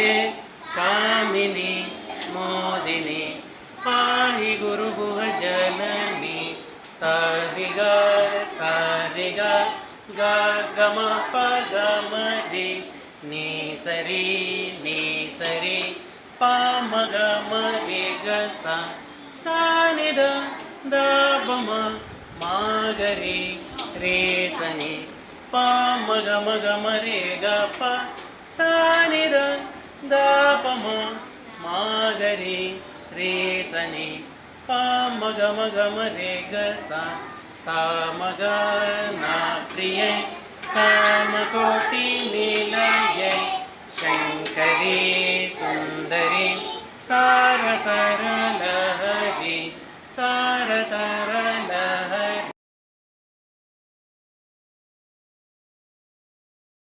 प्रिये कामिनी मोदिनी पाहि गुरुगुह जननी सारिगा सारिगा गा गम प गम रे नी सरी प म ग म रे ग सा सा नि द द प म मा ग रे ಸ ನಿ ಪ ಮ ಗ ಮ ರೆ ಗ ಪ ಸ ನಿ ದ ದ ಪ ಮ ಮಾ ಗ ರೆ ಸ ನಿ ಪ ಮ ಗ ಮ ರೆ ಗ ಸ ಸ ಮ ಗ ನ ಪ್ರಿಯ ಕಾಮಕೋಟಿ ನಿಲಯ ಶಂಕರಿ ಸುಂದರಿ ಸಾರತರ ಲಹರಿ ಸಾರತರ